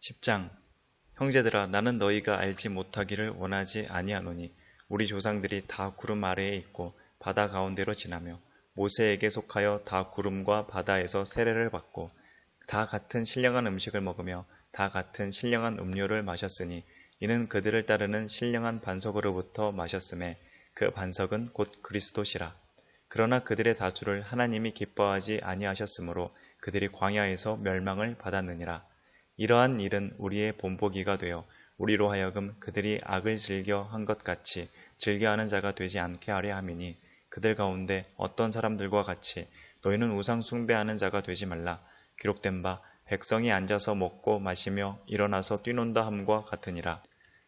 10장 형제들아 나는 너희가 알지 못하기를 원하지 아니하노니 우리 조상들이 다 구름 아래에 있고 바다 가운데로 지나며 모세에게 속하여 다 구름과 바다에서 세례를 받고 다 같은 신령한 음식을 먹으며 다 같은 신령한 음료를 마셨으니 이는 그들을 따르는 신령한 반석으로부터 마셨음에 그 반석은 곧 그리스도시라. 그러나 그들의 다수를 하나님이 기뻐하지 아니하셨으므로 그들이 광야에서 멸망을 받았느니라. 이러한 일은 우리의 본보기가 되어 우리로 하여금 그들이 악을 즐겨 한 것 같이 즐겨하는 자가 되지 않게 하려 함이니 그들 가운데 어떤 사람들과 같이 너희는 우상 숭배하는 자가 되지 말라. 기록된 바 백성이 앉아서 먹고 마시며 일어나서 뛰논다 함과 같으니라.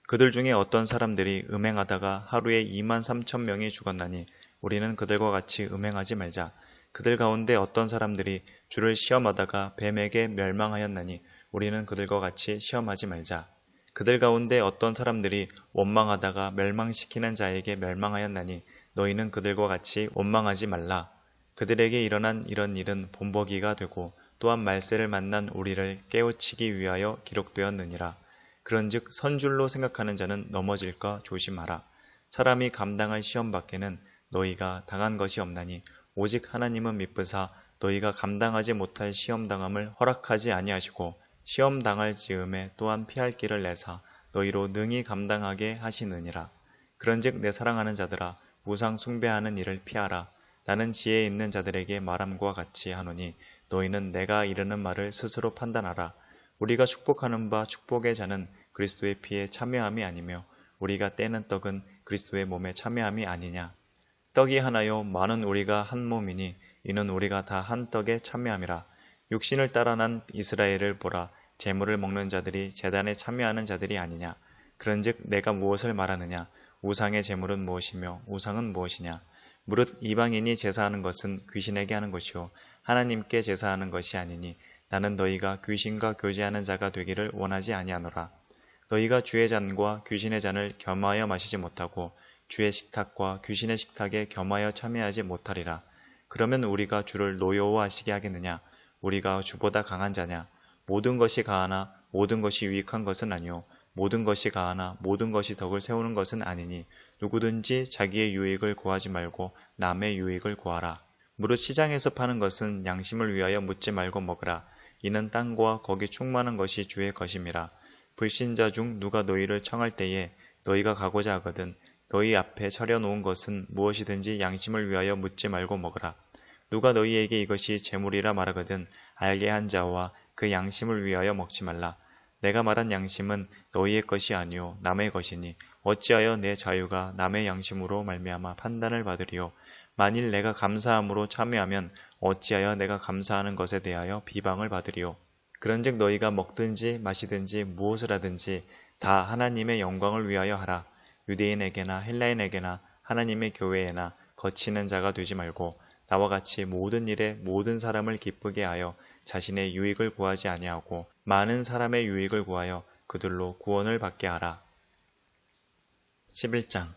그들 중에 어떤 사람들이 음행하다가 하루에 23,000명이 죽었나니 우리는 그들과 같이 음행하지 말자. 그들 가운데 어떤 사람들이 주를 시험하다가 뱀에게 멸망하였나니 우리는 그들과 같이 시험하지 말자. 그들 가운데 어떤 사람들이 원망하다가 멸망시키는 자에게 멸망하였나니 너희는 그들과 같이 원망하지 말라. 그들에게 일어난 이런 일은 본보기가 되고 또한 말세를 만난 우리를 깨우치기 위하여 기록되었느니라. 그런즉 선줄로 생각하는 자는 넘어질까 조심하라. 사람이 감당할 시험 밖에는 너희가 당한 것이 없나니 오직 하나님은 미쁘사 너희가 감당하지 못할 시험 당함을 허락하지 아니하시고 시험 당할 즈음에 또한 피할 길을 내사 너희로 능히 감당하게 하시느니라. 그런즉 내 사랑하는 자들아 우상 숭배하는 일을 피하라. 나는 지혜 있는 자들에게 말함과 같이 하노니 너희는 내가 이르는 말을 스스로 판단하라. 우리가 축복하는 바 축복의 자는 그리스도의 피에 참여함이 아니며 우리가 떼는 떡은 그리스도의 몸에 참여함이 아니냐. 떡이 하나요 많은 우리가 한 몸이니 이는 우리가 다 한 떡에 참여함이라. 육신을 따라 난 이스라엘을 보라. 제물을 먹는 자들이 제단에 참여하는 자들이 아니냐. 그런즉 내가 무엇을 말하느냐. 우상의 제물은 무엇이며 우상은 무엇이냐. 무릇 이방인이 제사하는 것은 귀신에게 하는 것이요 하나님께 제사하는 것이 아니니 나는 너희가 귀신과 교제하는 자가 되기를 원하지 아니하노라. 너희가 주의 잔과 귀신의 잔을 겸하여 마시지 못하고 주의 식탁과 귀신의 식탁에 겸하여 참여하지 못하리라. 그러면 우리가 주를 노여워하시게 하겠느냐. 우리가 주보다 강한 자냐. 모든 것이 가하나 모든 것이 유익한 것은 아니요 모든 것이 가하나 모든 것이 덕을 세우는 것은 아니니 누구든지 자기의 유익을 구하지 말고 남의 유익을 구하라. 무릇 시장에서 파는 것은 양심을 위하여 묻지 말고 먹으라. 이는 땅과 거기 충만한 것이 주의 것임이라. 불신자 중 누가 너희를 청할 때에 너희가 가고자 하거든 너희 앞에 차려놓은 것은 무엇이든지 양심을 위하여 묻지 말고 먹으라. 누가 너희에게 이것이 재물이라 말하거든 알게 한 자와 그 양심을 위하여 먹지 말라. 내가 말한 양심은 너희의 것이 아니요 남의 것이니 어찌하여 내 자유가 남의 양심으로 말미암아 판단을 받으리요. 만일 내가 감사함으로 참여하면 어찌하여 내가 감사하는 것에 대하여 비방을 받으리요. 그런즉 너희가 먹든지 마시든지 무엇을 하든지 다 하나님의 영광을 위하여 하라. 유대인에게나 헬라인에게나 하나님의 교회에나 거치는 자가 되지 말고 나와 같이 모든 일에 모든 사람을 기쁘게 하여 자신의 유익을 구하지 아니하고 많은 사람의 유익을 구하여 그들로 구원을 받게 하라. 11장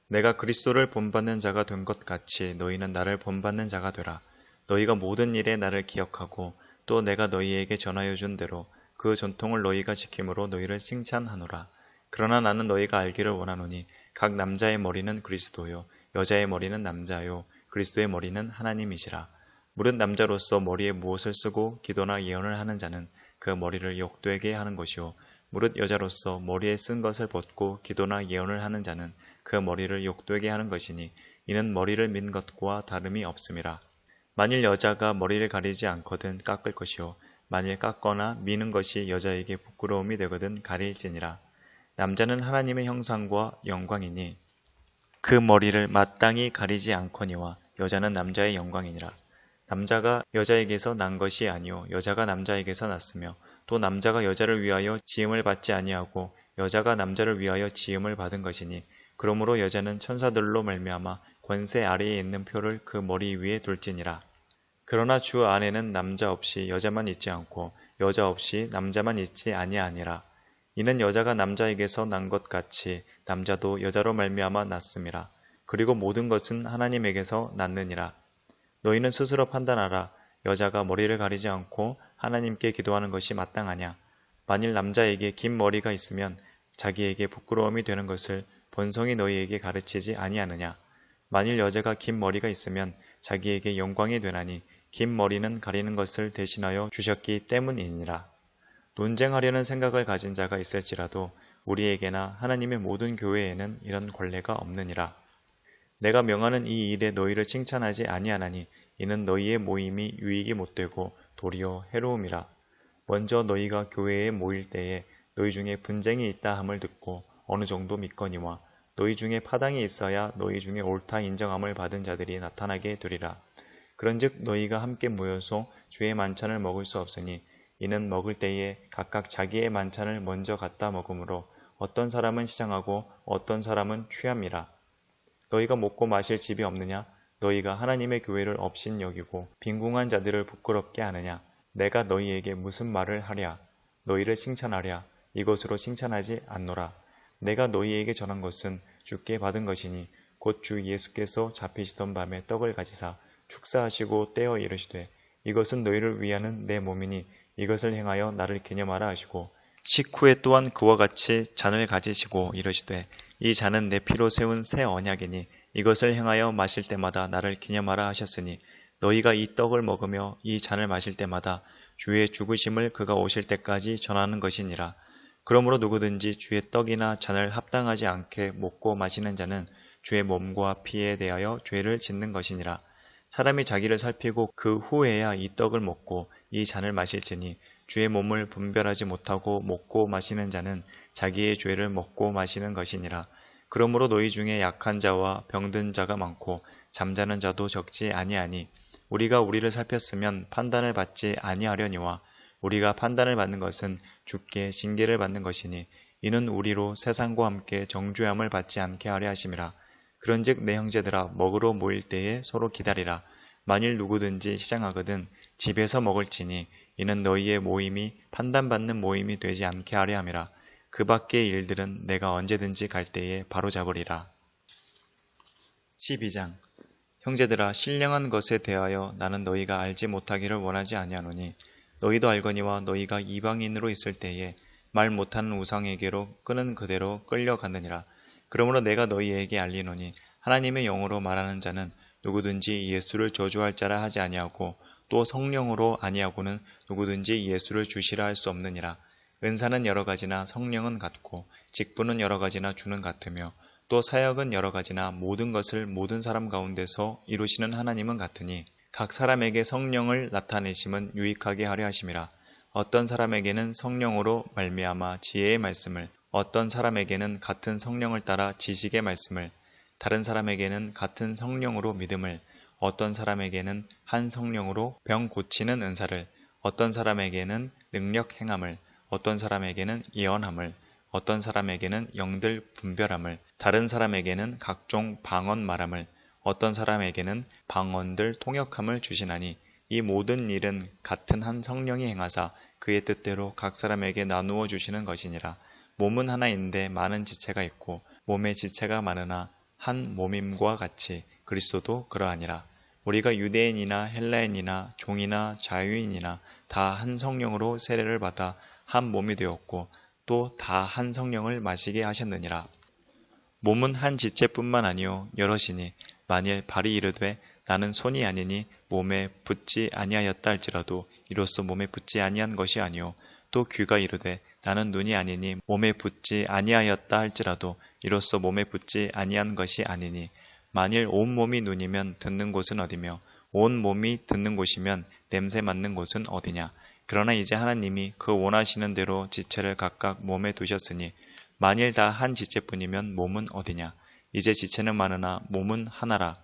내가 그리스도를 본받는 자가 된 것 같이 너희는 나를 본받는 자가 되라. 너희가 모든 일에 나를 기억하고 또 내가 너희에게 전하여 준 대로 그 전통을 너희가 지킴으로 너희를 칭찬하노라. 그러나 나는 너희가 알기를 원하노니 각 남자의 머리는 그리스도요 여자의 머리는 남자요 그리스도의 머리는 하나님이시라. 무릇 남자로서 머리에 무엇을 쓰고 기도나 예언을 하는 자는 그 머리를 욕되게 하는 것이요 무릇 여자로서 머리에 쓴 것을 벗고 기도나 예언을 하는 자는 그 머리를 욕되게 하는 것이니 이는 머리를 민 것과 다름이 없음이라. 만일 여자가 머리를 가리지 않거든 깎을 것이요 만일 깎거나 미는 것이 여자에게 부끄러움이 되거든 가릴지니라. 남자는 하나님의 형상과 영광이니 그 머리를 마땅히 가리지 않거니와 여자는 남자의 영광이니라. 남자가 여자에게서 난 것이 아니요 여자가 남자에게서 났으며 또 남자가 여자를 위하여 지음을 받지 아니하고 여자가 남자를 위하여 지음을 받은 것이니 그러므로 여자는 천사들로 말미암아 권세 아래에 있는 표를 그 머리 위에 둘지니라. 그러나 주 안에는 남자 없이 여자만 있지 않고 여자 없이 남자만 있지 아니하니라. 이는 여자가 남자에게서 난 것 같이 남자도 여자로 말미암아 났음이라. 그리고 모든 것은 하나님에게서 났느니라. 너희는 스스로 판단하라. 여자가 머리를 가리지 않고 하나님께 기도하는 것이 마땅하냐. 만일 남자에게 긴 머리가 있으면 자기에게 부끄러움이 되는 것을 본성이 너희에게 가르치지 아니하느냐. 만일 여자가 긴 머리가 있으면 자기에게 영광이 되나니 긴 머리는 가리는 것을 대신하여 주셨기 때문이니라. 논쟁하려는 생각을 가진 자가 있을지라도 우리에게나 하나님의 모든 교회에는 이런 권례가 없느니라. 내가 명하는 이 일에 너희를 칭찬하지 아니하나니 이는 너희의 모임이 유익이 못되고 도리어 해로움이라. 먼저 너희가 교회에 모일 때에 너희 중에 분쟁이 있다 함을 듣고 어느 정도 믿거니와 너희 중에 파당이 있어야 너희 중에 옳다 인정함을 받은 자들이 나타나게 되리라. 그런즉 너희가 함께 모여서 주의 만찬을 먹을 수 없으니 이는 먹을 때에 각각 자기의 만찬을 먼저 갖다 먹으므로 어떤 사람은 시장하고 어떤 사람은 취함이라. 너희가 먹고 마실 집이 없느냐? 너희가 하나님의 교회를 업신 여기고 빈궁한 자들을 부끄럽게 하느냐? 내가 너희에게 무슨 말을 하랴? 너희를 칭찬하랴? 이것으로 칭찬하지 않노라. 내가 너희에게 전한 것은 주께 받은 것이니 곧 주 예수께서 잡히시던 밤에 떡을 가지사 축사하시고 떼어 이르시되 이것은 너희를 위하는 내 몸이니 이것을 행하여 나를 기념하라 하시고 식후에 또한 그와 같이 잔을 가지시고 이르시되 이 잔은 내 피로 세운 새 언약이니 이것을 행하여 마실 때마다 나를 기념하라 하셨으니 너희가 이 떡을 먹으며 이 잔을 마실 때마다 주의 죽으심을 그가 오실 때까지 전하는 것이니라. 그러므로 누구든지 주의 떡이나 잔을 합당하지 않게 먹고 마시는 자는 주의 몸과 피에 대하여 죄를 짓는 것이니라. 사람이 자기를 살피고 그 후에야 이 떡을 먹고 이 잔을 마실지니 주의 몸을 분별하지 못하고 먹고 마시는 자는 자기의 죄를 먹고 마시는 것이니라. 그러므로 너희 중에 약한 자와 병든 자가 많고 잠자는 자도 적지 아니하니 우리가 우리를 살폈으면 판단을 받지 아니하려니와 우리가 판단을 받는 것은 주께 징계를 받는 것이니 이는 우리로 세상과 함께 정죄함을 받지 않게 하려 하심이라. 그런즉 내 형제들아 먹으러 모일 때에 서로 기다리라. 만일 누구든지 시장하거든 집에서 먹을지니 이는 너희의 모임이 판단받는 모임이 되지 않게 하려 함이라. 그 밖의 일들은 내가 언제든지 갈 때에 바로잡으리라. 12장 형제들아 신령한 것에 대하여 나는 너희가 알지 못하기를 원하지 아니하노니 너희도 알거니와 너희가 이방인으로 있을 때에 말 못하는 우상에게로 끄는 그대로 끌려갔느니라. 그러므로 내가 너희에게 알리노니 하나님의 영으로 말하는 자는 누구든지 예수를 저주할 자라 하지 아니하고 또 성령으로 아니하고는 누구든지 예수를 주시라 할 수 없느니라. 은사는 여러 가지나 성령은 같고 직분은 여러 가지나 주는 같으며 또 사역은 여러 가지나 모든 것을 모든 사람 가운데서 이루시는 하나님은 같으니 각 사람에게 성령을 나타내심은 유익하게 하려 하심이라. 어떤 사람에게는 성령으로 말미암아 지혜의 말씀을 어떤 사람에게는 같은 성령을 따라 지식의 말씀을 다른 사람에게는 같은 성령으로 믿음을 어떤 사람에게는 한 성령으로 병 고치는 은사를 어떤 사람에게는 능력 행함을 어떤 사람에게는 예언함을 어떤 사람에게는 영들 분별함을 다른 사람에게는 각종 방언 말함을 어떤 사람에게는 방언들 통역함을 주시나니 이 모든 일은 같은 한 성령이 행하사 그의 뜻대로 각 사람에게 나누어 주시는 것이니라. 몸은 하나인데 많은 지체가 있고 몸의 지체가 많으나 한 몸임과 같이 그리스도도 그러하니라. 우리가 유대인이나 헬라인이나 종이나 자유인이나 다 한 성령으로 세례를 받아 한 몸이 되었고 또 다 한 성령을 마시게 하셨느니라. 몸은 한 지체뿐만 아니요 여럿이니 만일 발이 이르되 나는 손이 아니니 몸에 붙지 아니하였다 할지라도 이로써 몸에 붙지 아니한 것이 아니요 또 귀가 이르되 나는 눈이 아니니 몸에 붙지 아니하였다 할지라도 이로써 몸에 붙지 아니한 것이 아니니 만일 온 몸이 눈이면 듣는 곳은 어디며 온 몸이 듣는 곳이면 냄새 맡는 곳은 어디냐. 그러나 이제 하나님이 그 원하시는 대로 지체를 각각 몸에 두셨으니 만일 다 한 지체뿐이면 몸은 어디냐. 이제 지체는 많으나 몸은 하나라.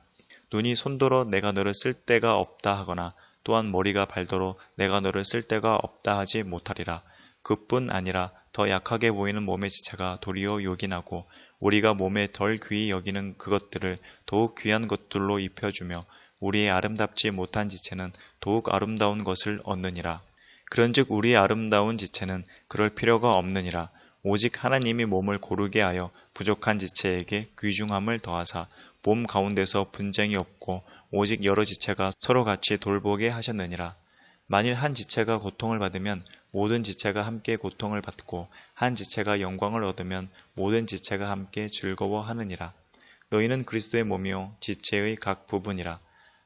눈이 손도로 내가 너를 쓸 데가 없다 하거나 또한 머리가 발도로 내가 너를 쓸 데가 없다 하지 못하리라. 그뿐 아니라 더 약하게 보이는 몸의 지체가 도리어 요긴하고 우리가 몸에 덜 귀히 여기는 그것들을 더욱 귀한 것들로 입혀주며 우리의 아름답지 못한 지체는 더욱 아름다운 것을 얻느니라. 그런즉 우리의 아름다운 지체는 그럴 필요가 없느니라. 오직 하나님이 몸을 고르게 하여 부족한 지체에게 귀중함을 더하사 몸 가운데서 분쟁이 없고 오직 여러 지체가 서로 같이 돌보게 하셨느니라. 만일 한 지체가 고통을 받으면 모든 지체가 함께 고통을 받고 한 지체가 영광을 얻으면 모든 지체가 함께 즐거워하느니라. 너희는 그리스도의 몸이요 지체의 각 부분이라.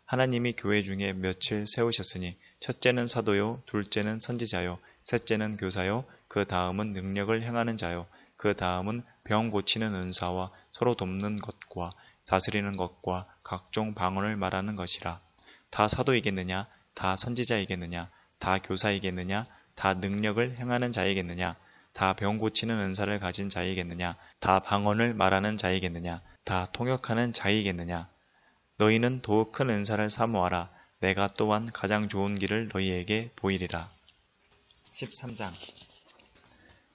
하나님이 교회 중에 몇을 세우셨으니 첫째는 사도요, 둘째는 선지자요, 셋째는 교사요, 그 다음은 능력을 행하는 자요, 그 다음은 병 고치는 은사와 서로 돕는 것과 다스리는 것과 각종 방언을 말하는 것이라. 다 사도이겠느냐? 다 선지자이겠느냐? 다 교사이겠느냐? 다 능력을 행하는 자이겠느냐? 다 병 고치는 은사를 가진 자이겠느냐? 다 방언을 말하는 자이겠느냐? 다 통역하는 자이겠느냐? 너희는 더욱 큰 은사를 사모하라. 내가 또한 가장 좋은 길을 너희에게 보이리라. 13장.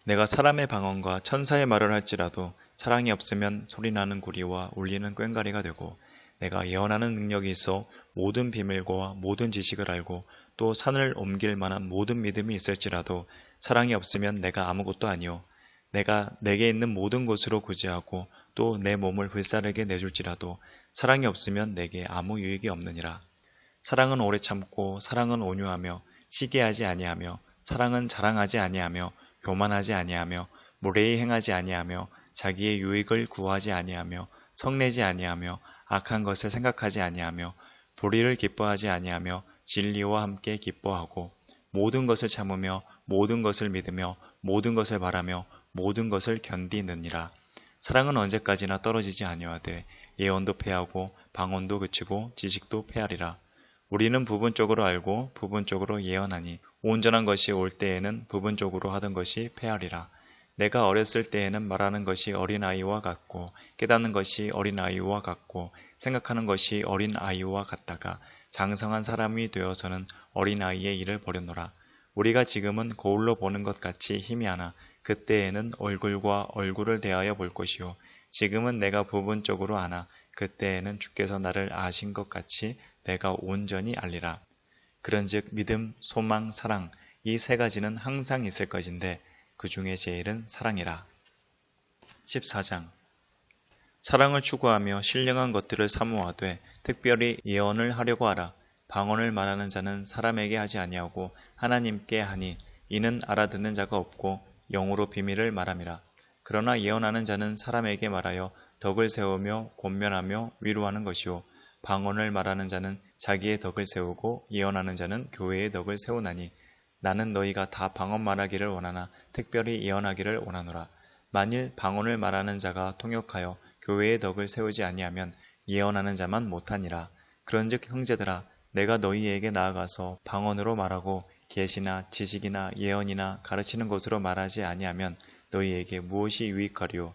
내가 사람의 방언과 천사의 말을 할지라도 사랑이 없으면 소리나는 구리와 울리는 꽹과리가 되고, 내가 예언하는 능력이 있어 모든 비밀과 모든 지식을 알고 또 산을 옮길 만한 모든 믿음이 있을지라도 사랑이 없으면 내가 아무것도 아니요. 내가 내게 있는 모든 것으로 구제하고 또 내 몸을 불사르게 내줄지라도 사랑이 없으면 내게 아무 유익이 없느니라. 사랑은 오래 참고 사랑은 온유하며 시기하지 아니하며 사랑은 자랑하지 아니하며 교만하지 아니하며 무례히 행하지 아니하며 자기의 유익을 구하지 아니하며 성내지 아니하며 악한 것을 생각하지 아니하며 불의를 기뻐하지 아니하며 진리와 함께 기뻐하고 모든 것을 참으며 모든 것을 믿으며 모든 것을 바라며 모든 것을 견디느니라. 사랑은 언제까지나 떨어지지 아니하되 예언도 패하고 방언도 그치고 지식도 패하리라. 우리는 부분적으로 알고 부분적으로 예언하니 온전한 것이 올 때에는 부분적으로 하던 것이 패하리라. 내가 어렸을 때에는 말하는 것이 어린아이와 같고 깨닫는 것이 어린아이와 같고 생각하는 것이 어린아이와 같다가 장성한 사람이 되어서는 어린아이의 일을 버렸노라. 우리가 지금은 거울로 보는 것 같이 희미하나 그때에는 얼굴과 얼굴을 대하여 볼 것이요. 지금은 내가 부분적으로 아나 그때에는 주께서 나를 아신 것 같이 내가 온전히 알리라. 그런즉 믿음, 소망, 사랑 이 세 가지는 항상 있을 것인데 그 중에 제일은 사랑이라. 14장. 사랑을 추구하며 신령한 것들을 사모하되 특별히 예언을 하려고 하라. 방언을 말하는 자는 사람에게 하지 아니하고 하나님께 하니 이는 알아듣는 자가 없고 영으로 비밀을 말함이라. 그러나 예언하는 자는 사람에게 말하여 덕을 세우며 권면하며 위로하는 것이요. 방언을 말하는 자는 자기의 덕을 세우고 예언하는 자는 교회의 덕을 세우나니 나는 너희가 다 방언 말하기를 원하나 특별히 예언하기를 원하노라. 만일 방언을 말하는 자가 통역하여 교회의 덕을 세우지 아니하면 예언하는 자만 못하니라. 그런즉 형제들아 내가 너희에게 나아가서 방언으로 말하고 계시나 지식이나 예언이나 가르치는 것으로 말하지 아니하면 너희에게 무엇이 유익하리요.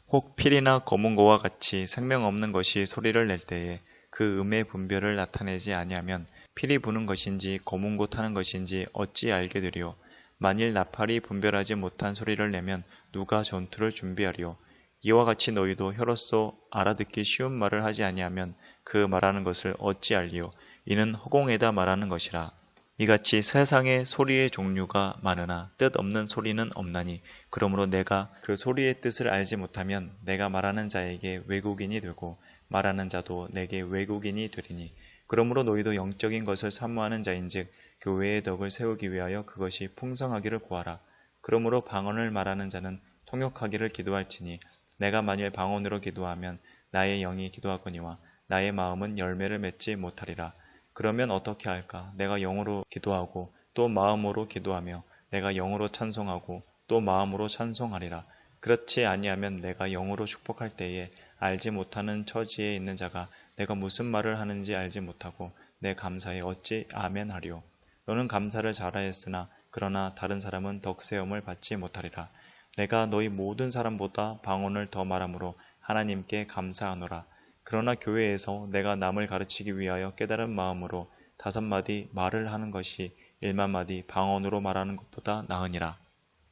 혹 필이나 검은 고와 같이 생명 없는 것이 소리를 낼 때에 그 음의 분별을 나타내지 아니하면 필이 부는 것인지 검은 고 타는 것인지 어찌 알게 되리요. 만일 나팔이 분별하지 못한 소리를 내면 누가 전투를 준비하리요. 이와 같이 너희도 혀로서 알아듣기 쉬운 말을 하지 아니하면 그 말하는 것을 어찌 알리요. 이는 허공에다 말하는 것이라. 이같이 세상에 소리의 종류가 많으나 뜻 없는 소리는 없나니 그러므로 내가 그 소리의 뜻을 알지 못하면 내가 말하는 자에게 외국인이 되고 말하는 자도 내게 외국인이 되리니 그러므로 너희도 영적인 것을 사모하는 자인즉 교회의 덕을 세우기 위하여 그것이 풍성하기를 구하라. 그러므로 방언을 말하는 자는 통역하기를 기도할지니 내가 만일 방언으로 기도하면 나의 영이 기도하거니와 나의 마음은 열매를 맺지 못하리라. 그러면 어떻게 할까? 내가 영으로 기도하고 또 마음으로 기도하며 내가 영으로 찬송하고 또 마음으로 찬송하리라. 그렇지 아니하면 내가 영으로 축복할 때에 알지 못하는 처지에 있는 자가 내가 무슨 말을 하는지 알지 못하고 내 감사에 어찌 아멘하리요. 너는 감사를 잘하였으나 그러나 다른 사람은 덕세움을 받지 못하리라. 내가 너희 모든 사람보다 방언을 더 말하므로 하나님께 감사하노라. 그러나 교회에서 내가 남을 가르치기 위하여 깨달은 마음으로 5마디 말을 하는 것이 1만마디 방언으로 말하는 것보다 나으니라.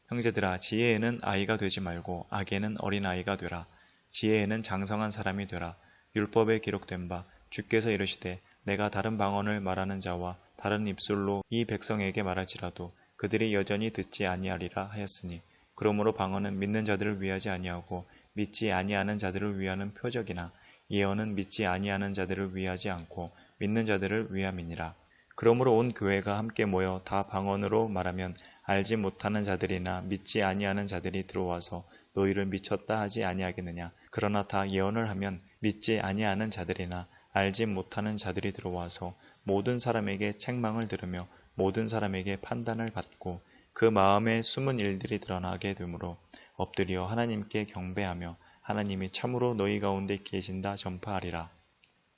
형제들아 지혜에는 아이가 되지 말고 악에는 어린아이가 되라. 지혜에는 장성한 사람이 되라. 율법에 기록된 바 주께서 이르시되 내가 다른 방언을 말하는 자와 다른 입술로 이 백성에게 말할지라도 그들이 여전히 듣지 아니하리라 하였으니 그러므로 방언은 믿는 자들을 위하지 아니하고 믿지 아니하는 자들을 위하는 표적이나 예언은 믿지 아니하는 자들을 위하지 않고 믿는 자들을 위함이니라. 그러므로 온 교회가 함께 모여 다 방언으로 말하면 알지 못하는 자들이나 믿지 아니하는 자들이 들어와서 너희를 미쳤다 하지 아니하겠느냐. 그러나 다 예언을 하면 믿지 아니하는 자들이나 알지 못하는 자들이 들어와서 모든 사람에게 책망을 들으며 모든 사람에게 판단을 받고 그 마음에 숨은 일들이 드러나게 되므로 엎드려 하나님께 경배하며 하나님이 참으로 너희 가운데 계신다 전파하리라.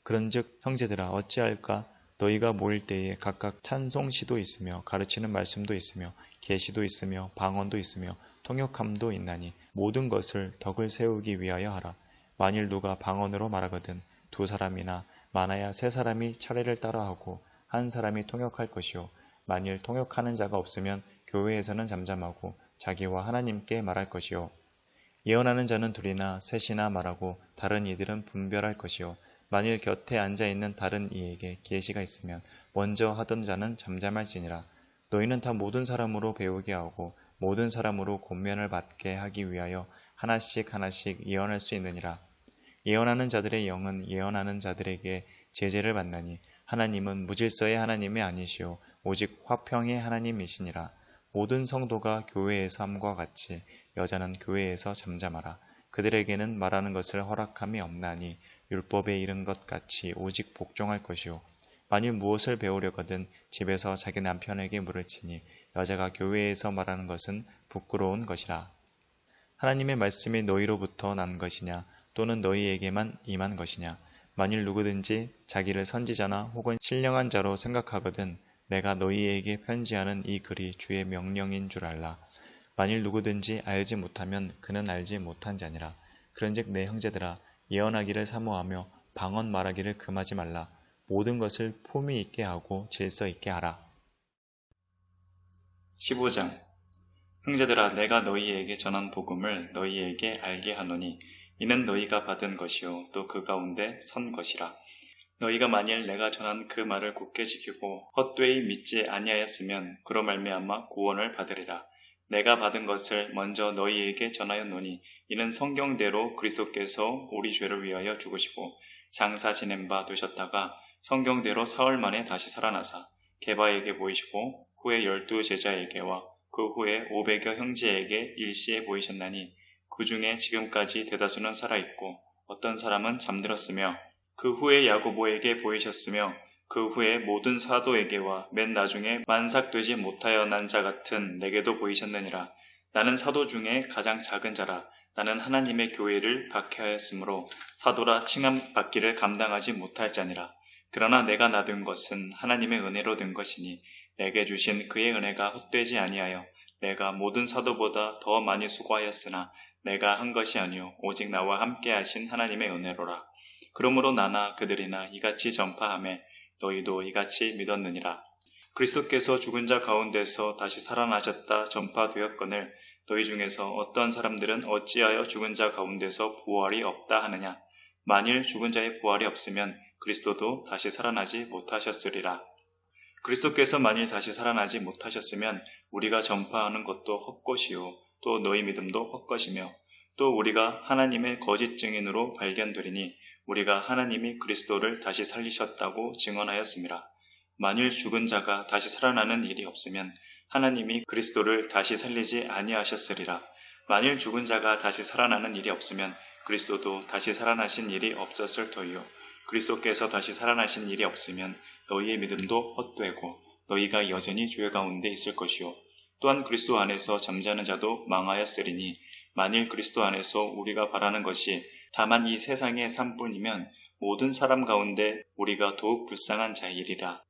그런즉 형제들아 어찌할까? 너희가 모일 때에 각각 찬송시도 있으며 가르치는 말씀도 있으며 계시도 있으며 방언도 있으며 통역함도 있나니 모든 것을 덕을 세우기 위하여 하라. 만일 누가 방언으로 말하거든 두 사람이나 많아야 세 사람이 차례를 따라하고 한 사람이 통역할 것이요. 만일 통역하는 자가 없으면 교회에서는 잠잠하고 자기와 하나님께 말할 것이요. 예언하는 자는 둘이나 셋이나 말하고 다른 이들은 분별할 것이요. 만일 곁에 앉아있는 다른 이에게 계시가 있으면 먼저 하던 자는 잠잠할지니라. 너희는 다 모든 사람으로 배우게 하고 모든 사람으로 권면을 받게 하기 위하여 하나씩 하나씩 예언할 수 있느니라. 예언하는 자들의 영은 예언하는 자들에게 제재를 받나니 하나님은 무질서의 하나님이 아니시오 오직 화평의 하나님이시니라. 모든 성도가 교회에서 함과 같이 여자는 교회에서 잠잠하라. 그들에게는 말하는 것을 허락함이 없나니 율법에 이른 것 같이 오직 복종할 것이요. 만일 무엇을 배우려거든 집에서 자기 남편에게 물을 치니 여자가 교회에서 말하는 것은 부끄러운 것이라. 하나님의 말씀이 너희로부터 난 것이냐 또는 너희에게만 임한 것이냐. 만일 누구든지 자기를 선지자나 혹은 신령한 자로 생각하거든 내가 너희에게 편지하는 이 글이 주의 명령인 줄 알라. 만일 누구든지 알지 못하면 그는 알지 못한 자니라. 그런즉 내 형제들아 예언하기를 사모하며 방언 말하기를 금하지 말라. 모든 것을 품위 있게 하고 질서 있게 하라. 15장 형제들아 내가 너희에게 전한 복음을 너희에게 알게 하노니 이는 너희가 받은 것이요 또 그 가운데 선 것이라. 너희가 만일 내가 전한 그 말을 굳게 지키고 헛되이 믿지 아니하였으면 그로 말미암아 구원을 받으리라. 내가 받은 것을 먼저 너희에게 전하였노니 이는 성경대로 그리스도께서 우리 죄를 위하여 죽으시고 장사 지낸 바 되셨다가 성경대로 사흘 만에 다시 살아나사 게바에게 보이시고 후에 12 제자에게와 그 후에 500여 형제에게 일시에 보이셨나니 그 중에 지금까지 대다수는 살아있고 어떤 사람은 잠들었으며 그 후에 야고보에게 보이셨으며 그 후에 모든 사도에게와 맨 나중에 만삭되지 못하여 난 자 같은 내게도 보이셨느니라. 나는 사도 중에 가장 작은 자라. 나는 하나님의 교회를 박해하였으므로 사도라 칭함 받기를 감당하지 못할 자니라. 그러나 내가 나둔 것은 하나님의 은혜로 된 것이니 내게 주신 그의 은혜가 헛되지 아니하여 내가 모든 사도보다 더 많이 수고하였으나 내가 한 것이 아니요 오직 나와 함께 하신 하나님의 은혜로라. 그러므로 나나 그들이나 이같이 전파하매 너희도 이같이 믿었느니라. 그리스도께서 죽은 자 가운데서 다시 살아나셨다 전파되었거늘 너희 중에서 어떤 사람들은 어찌하여 죽은 자 가운데서 부활이 없다 하느냐. 만일 죽은 자의 부활이 없으면 그리스도도 다시 살아나지 못하셨으리라. 그리스도께서 만일 다시 살아나지 못하셨으면 우리가 전파하는 것도 헛것이요 또 너희 믿음도 헛것이며 또 우리가 하나님의 거짓 증인으로 발견되리니 우리가 하나님이 그리스도를 다시 살리셨다고 증언하였습니다. 만일 죽은 자가 다시 살아나는 일이 없으면 하나님이 그리스도를 다시 살리지 아니하셨으리라. 만일 죽은 자가 다시 살아나는 일이 없으면 그리스도도 다시 살아나신 일이 없었을 터이요. 그리스도께서 다시 살아나신 일이 없으면 너희의 믿음도 헛되고 너희가 여전히 죄 가운데 있을 것이요. 또한 그리스도 안에서 잠자는 자도 망하였으리니 만일 그리스도 안에서 우리가 바라는 것이 다만 이 세상의 삶뿐이면 모든 사람 가운데 우리가 더욱 불쌍한 자이리라.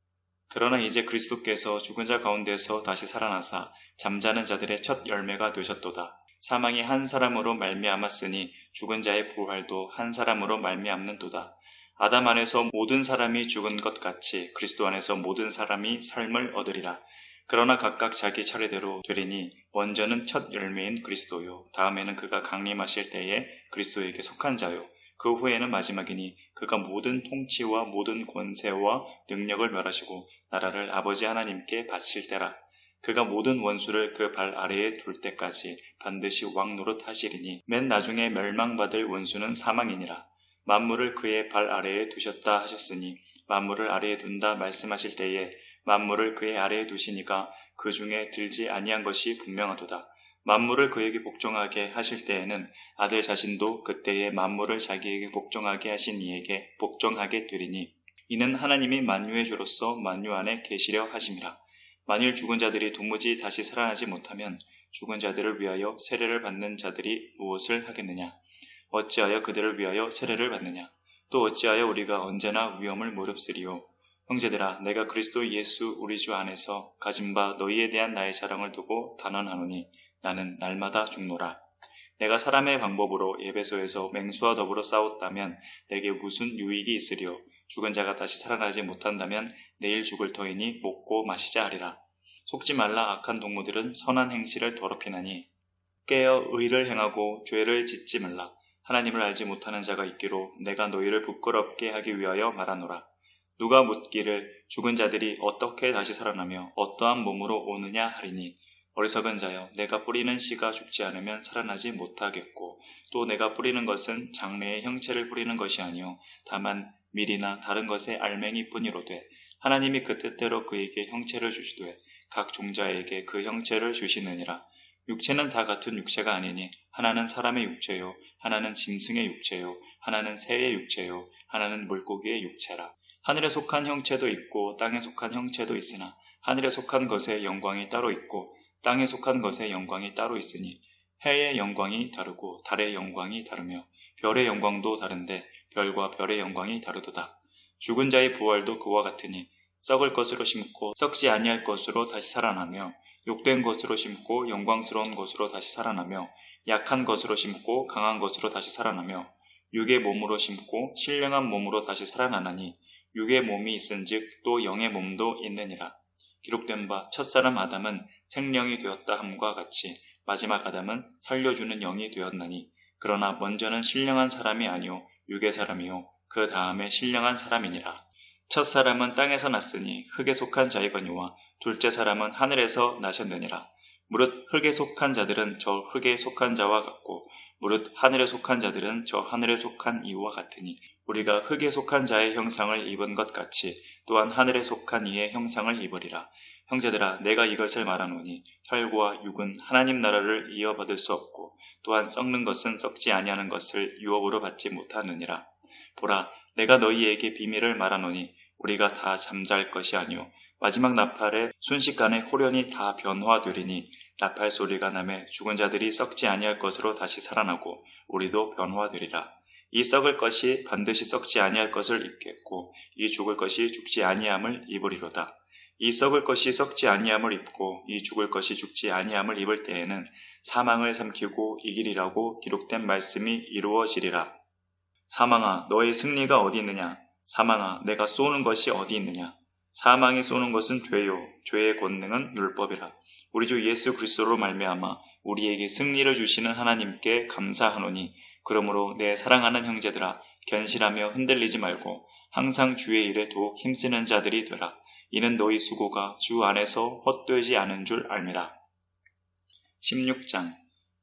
그러나 이제 그리스도께서 죽은 자 가운데서 다시 살아나사 잠자는 자들의 첫 열매가 되셨도다. 사망이 한 사람으로 말미암았으니 죽은 자의 부활도 한 사람으로 말미암는도다. 아담 안에서 모든 사람이 죽은 것 같이 그리스도 안에서 모든 사람이 삶을 얻으리라. 그러나 각각 자기 차례대로 되리니 먼저는 첫 열매인 그리스도요 다음에는 그가 강림하실 때에 그리스도에게 속한 자요 그 후에는 마지막이니 그가 모든 통치와 모든 권세와 능력을 멸하시고 나라를 아버지 하나님께 바칠 때라. 그가 모든 원수를 그 발 아래에 둘 때까지 반드시 왕 노릇 하시리니 맨 나중에 멸망받을 원수는 사망이니라. 만물을 그의 발 아래에 두셨다 하셨으니 만물을 아래에 둔다 말씀하실 때에 만물을 그의 아래에 두시니가 그 중에 들지 아니한 것이 분명하도다. 만물을 그에게 복종하게 하실 때에는 아들 자신도 그때에 만물을 자기에게 복종하게 하신 이에게 복종하게 되리니 이는 하나님이 만유의 주로서 만유 안에 계시려 하심이라. 만일 죽은 자들이 도무지 다시 살아나지 못하면 죽은 자들을 위하여 세례를 받는 자들이 무엇을 하겠느냐? 어찌하여 그들을 위하여 세례를 받느냐? 또 어찌하여 우리가 언제나 위험을 무릅쓰리요? 형제들아, 내가 그리스도 예수 우리 주 안에서 가진 바 너희에 대한 나의 자랑을 두고 단언하노니 나는 날마다 죽노라. 내가 사람의 방법으로 에베소에서 맹수와 더불어 싸웠다면 내게 무슨 유익이 있으리요? 죽은 자가 다시 살아나지 못한다면 내일 죽을 터이니 먹고 마시자 하리라. 속지 말라. 악한 동무들은 선한 행실을 더럽히나니 깨어 의를 행하고 죄를 짓지 말라. 하나님을 알지 못하는 자가 있기로 내가 너희를 부끄럽게 하기 위하여 말하노라. 누가 묻기를 죽은 자들이 어떻게 다시 살아나며 어떠한 몸으로 오느냐 하리니 어리석은 자여, 내가 뿌리는 씨가 죽지 않으면 살아나지 못하겠고 또 내가 뿌리는 것은 장래의 형체를 뿌리는 것이 아니요 다만 밀이나 다른 것의 알맹이뿐이로되 하나님이 그 뜻대로 그에게 형체를 주시되 각 종자에게 그 형체를 주시느니라. 육체는 다 같은 육체가 아니니 하나는 사람의 육체요 하나는 짐승의 육체요 하나는 새의 육체요 하나는 물고기의 육체라. 하늘에 속한 형체도 있고 땅에 속한 형체도 있으나 하늘에 속한 것의 영광이 따로 있고 땅에 속한 것의 영광이 따로 있으니 해의 영광이 다르고 달의 영광이 다르며 별의 영광도 다른데 별과 별의 영광이 다르도다. 죽은 자의 부활도 그와 같으니 썩을 것으로 심고 썩지 아니할 것으로 다시 살아나며 욕된 것으로 심고 영광스러운 것으로 다시 살아나며 약한 것으로 심고 강한 것으로 다시 살아나며 육의 몸으로 심고 신령한 몸으로 다시 살아나나니 육의 몸이 있은즉 또 영의 몸도 있느니라. 기록된 바 첫사람 아담은 생령이 되었다 함과 같이 마지막 아담은 살려주는 영이 되었나니 그러나 먼저는 신령한 사람이 아니요 육의 사람이요 그 다음에 신령한 사람이니라. 첫사람은 땅에서 났으니 흙에 속한 자이거니와 둘째 사람은 하늘에서 나셨느니라. 무릇 흙에 속한 자들은 저 흙에 속한 자와 같고 무릇 하늘에 속한 자들은 저 하늘에 속한 이와 같으니 우리가 흙에 속한 자의 형상을 입은 것 같이 또한 하늘에 속한 이의 형상을 입으리라. 형제들아, 내가 이것을 말하노니 혈과 육은 하나님 나라를 이어받을 수 없고 또한 썩는 것은 썩지 아니하는 것을 유업으로 받지 못하느니라. 보라, 내가 너희에게 비밀을 말하노니 우리가 다 잠잘 것이 아니요 마지막 나팔에 순식간에 호련히 다 변화되리니 나팔 소리가 나매 죽은 자들이 썩지 아니할 것으로 다시 살아나고 우리도 변화되리라. 이 썩을 것이 반드시 썩지 아니할 것을 입겠고 이 죽을 것이 죽지 아니함을 입으리로다. 이 썩을 것이 썩지 아니함을 입고 이 죽을 것이 죽지 아니함을 입을 때에는 사망을 삼키고 이기리라고 기록된 말씀이 이루어지리라. 사망아, 너의 승리가 어디 있느냐? 사망아, 내가 쏘는 것이 어디 있느냐? 사망이 쏘는 것은 죄요, 죄의 권능은 율법이라. 우리 주 예수 그리스도로 말미암아 우리에게 승리를 주시는 하나님께 감사하노니 그러므로 내 사랑하는 형제들아, 견실하며 흔들리지 말고 항상 주의 일에 더욱 힘쓰는 자들이 되라. 이는 너희 수고가 주 안에서 헛되지 않은 줄 알미라. 16장.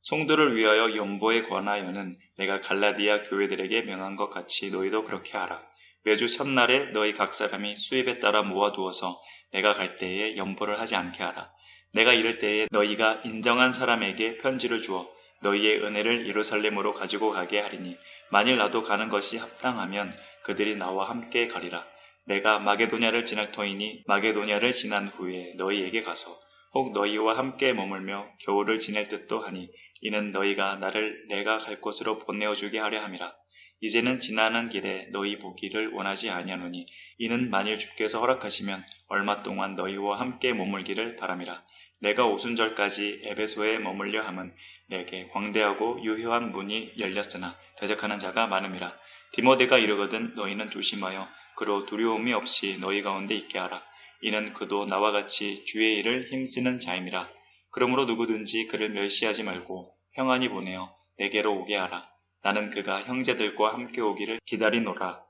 성도를 위하여 연보에 관하여는 내가 갈라디아 교회들에게 명한 것 같이 너희도 그렇게 하라. 매주 첫날에 너희 각 사람이 수입에 따라 모아두어서 내가 갈 때에 연보를 하지 않게 하라. 내가 이를 때에 너희가 인정한 사람에게 편지를 주어 너희의 은혜를 예루살렘으로 가지고 가게 하리니 만일 나도 가는 것이 합당하면 그들이 나와 함께 가리라. 내가 마게도냐를 지날 터이니 마게도냐를 지난 후에 너희에게 가서 혹 너희와 함께 머물며 겨울을 지낼 듯도 하니 이는 너희가 나를 내가 갈 곳으로 보내어주게 하려 함이라. 이제는 지나는 길에 너희 보기를 원하지 아니하노니 이는 만일 주께서 허락하시면 얼마 동안 너희와 함께 머물기를 바람이라. 내가 오순절까지 에베소에 머물려 함은 내게 광대하고 유효한 문이 열렸으나 대적하는 자가 많음이라. 디모데가 이르거든 너희는 조심하여 그로 두려움이 없이 너희 가운데 있게 하라. 이는 그도 나와 같이 주의 일을 힘쓰는 자임이라. 그러므로 누구든지 그를 멸시하지 말고 평안히 보내어 내게로 오게 하라. 나는 그가 형제들과 함께 오기를 기다리노라.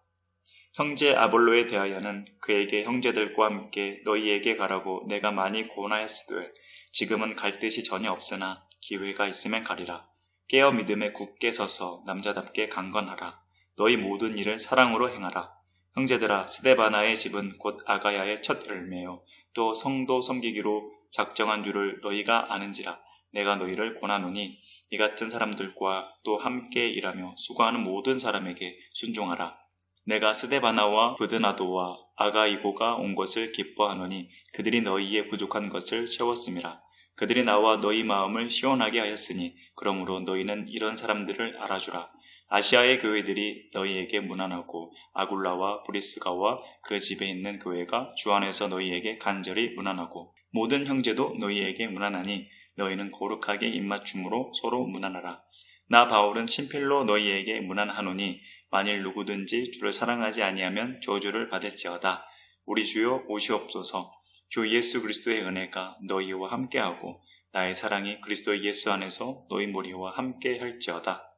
형제 아볼로에 대하여는 그에게 형제들과 함께 너희에게 가라고 내가 많이 권하였으되 지금은 갈 뜻이 전혀 없으나 기회가 있으면 가리라. 깨어 믿음에 굳게 서서 남자답게 강건하라. 너희 모든 일을 사랑으로 행하라. 형제들아, 스데바나의 집은 곧 아가야의 첫 열매요 또 성도 섬기기로 작정한 줄을 너희가 아는지라. 내가 너희를 권하노니 이 같은 사람들과 또 함께 일하며 수고하는 모든 사람에게 순종하라. 내가 스데바나와 브드나도와 아가이고가 온 것을 기뻐하노니 그들이 너희의 부족한 것을 채웠음이라. 그들이 나와 너희 마음을 시원하게 하였으니 그러므로 너희는 이런 사람들을 알아주라. 아시아의 교회들이 너희에게 문안하고 아굴라와 브리스가와 그 집에 있는 교회가 주 안에서 너희에게 간절히 문안하고 모든 형제도 너희에게 문안하니 너희는 거룩하게 입맞춤으로 서로 문안하라. 나 바울은 친필로 너희에게 문안하노니 만일 누구든지 주를 사랑하지 아니하면 저주를 받을지어다. 우리 주여 오시옵소서. 주 예수 그리스도의 은혜가 너희와 함께하고 나의 사랑이 그리스도 예수 안에서 너희 무리와 함께 할지어다.